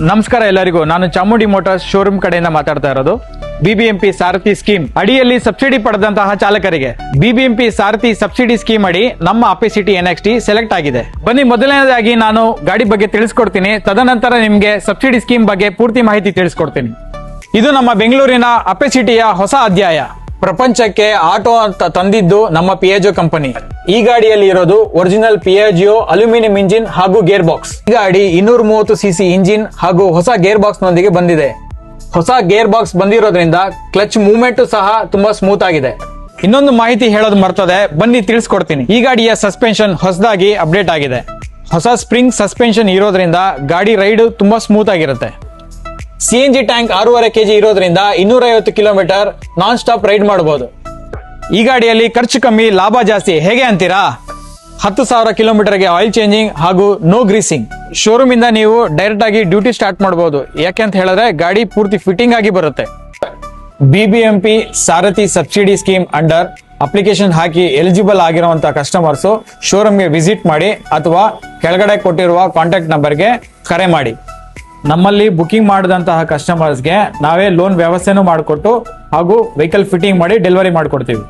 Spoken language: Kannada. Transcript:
ನಮಸ್ಕಾರ ಎಲ್ಲರಿಗೂ. ನಾನು ಚಾಮುಂಡಿ ಮೋಟಾರ್ಸ್ ಶೋರೂಮ್ ಕಡೆಯಿಂದ ಮಾತಾಡ್ತಾ ಇರೋದು. ಬಿಬಿಎಂಪಿ ಸಾರಥಿ ಸ್ಕೀಮ್ ಅಡಿಯಲ್ಲಿ ಸಬ್ಸಿಡಿ ಪಡೆದಂತಹ ಚಾಲಕರಿಗೆ ಬಿಬಿಎಂಪಿ ಸಾರಥಿ ಸಬ್ಸಿಡಿ ಸ್ಕೀಮ್ ಅಡಿ ನಮ್ಮ ಅಪೆಸಿಟಿ NXT ಸೆಲೆಕ್ಟ್ ಆಗಿದೆ. ಬನ್ನಿ, ಮೊದಲನೇದಾಗಿ ನಾನು ಗಾಡಿ ಬಗ್ಗೆ ತಿಳಿಸ್ಕೊಡ್ತೀನಿ. ತದನಂತರ ನಿಮ್ಗೆ ಸಬ್ಸಿಡಿ ಸ್ಕೀಮ್ ಬಗ್ಗೆ ಪೂರ್ತಿ ಮಾಹಿತಿ ತಿಳಿಸ್ಕೊಡ್ತೀನಿ. ಇದು ನಮ್ಮ ಬೆಂಗಳೂರಿನ ಅಪೆಸಿಟಿಯ ಹೊಸ ಅಧ್ಯಾಯ. ಪ್ರಪಂಚಕ್ಕೆ ಆಟೋ ಅಂತ ತಂದಿದ್ದು ನಮ್ಮ ಪಿಯಾಜೋ ಕಂಪನಿ. ಈ ಗಾಡಿಯಲ್ಲಿ ಇರೋದು ಒರಿಜಿನಲ್ ಪಿಯಾಜಿಯೋ ಅಲ್ಯೂಮಿನಿಯಂ ಇಂಜಿನ್ ಹಾಗೂ ಗೇರ್ ಬಾಕ್ಸ್. ಈ ಗಾಡಿ 230cc ಇಂಜಿನ್ ಹಾಗೂ ಹೊಸ ಗೇರ್ ಬಾಕ್ಸ್ ನೊಂದಿಗೆ ಬಂದಿದೆ. ಹೊಸ ಗೇರ್ ಬಾಕ್ಸ್ ಬಂದಿರೋದ್ರಿಂದ ಕ್ಲಚ್ ಮೂವ್ಮೆಂಟ್ ಸಹ ತುಂಬಾ ಸ್ಮೂತ್ ಆಗಿದೆ. ಇನ್ನೊಂದು ಮಾಹಿತಿ ಹೇಳೋದು ಮರ್ತದೆ, ಬನ್ನಿ ತಿಳಿಸ್ಕೊಡ್ತೀನಿ. ಈ ಗಾಡಿಯ ಸಸ್ಪೆನ್ಷನ್ ಹೊಸದಾಗಿ ಅಪ್ಡೇಟ್ ಆಗಿದೆ. ಹೊಸ ಸ್ಪ್ರಿಂಗ್ ಸಸ್ಪೆನ್ಷನ್ ಇರೋದ್ರಿಂದ ಗಾಡಿ ರೈಡ್ ತುಂಬಾ ಸ್ಮೂತ್ ಆಗಿರುತ್ತೆ. CNG ಟ್ಯಾಂಕ್ 6.5 kg ಇರೋದ್ರಿಂದ 250 ಕಿಲೋಮೀಟರ್ ನಾನ್ ಸ್ಟಾಪ್ ರೈಡ್ ಮಾಡಬಹುದು. ಈ ಗಾಡಿಯಲ್ಲಿ ಖರ್ಚು ಕಮ್ಮಿ, ಲಾಭ ಜಾಸ್ತಿ. ಹೇಗೆ ಅಂತೀರಾ? 10,000 ಕಿಲೋಮೀಟರ್ಗೆ ಆಯಿಲ್ ಚೇಂಜಿಂಗ್ ಹಾಗೂ ನೋ ಗ್ರೀಸಿಂಗ್. ಶೋರೂಮ್ ಇಂದ ನೀವು ಡೈರೆಕ್ಟ್ ಆಗಿ ಡ್ಯೂಟಿ ಸ್ಟಾರ್ಟ್ ಮಾಡಬಹುದು. ಯಾಕೆಂತ ಹೇಳಿದ್ರೆ ಗಾಡಿ ಪೂರ್ತಿ ಫಿಟ್ಟಿಂಗ್ ಆಗಿ ಬರುತ್ತೆ. ಬಿಬಿಎಂಪಿ ಸಾರಥಿ ಸಬ್ಸಿಡಿ ಸ್ಕೀಮ್ ಅಂಡರ್ ಅಪ್ಲಿಕೇಶನ್ ಹಾಕಿ ಎಲಿಜಿಬಲ್ ಆಗಿರುವಂತಹ ಕಸ್ಟಮರ್ಸ್ ಶೋರೂಮ್ಗೆ ವಿಸಿಟ್ ಮಾಡಿ ಅಥವಾ ಕೆಳಗಡೆ ಕೊಟ್ಟಿರುವ ಕಾಂಟ್ಯಾಕ್ಟ್ ನಂಬರ್ಗೆ ಕರೆ ಮಾಡಿ. ನಮ್ಮಲ್ಲಿ ಬುಕಿಂಗ್ ಮಾಡಿದಂತಹ ಕಸ್ಟಮರ್ಸ್ಗೆ ನಾವೇ ಲೋನ್ ವ್ಯವಸ್ಥೆನೂ ಮಾಡಿಕೊಟ್ಟು ಹಾಗೂ ವೆಹಿಕಲ್ ಫಿಟ್ಟಿಂಗ್ ಮಾಡಿ ಡೆಲಿವರಿ ಮಾಡಿಕೊಡ್ತೀವಿ.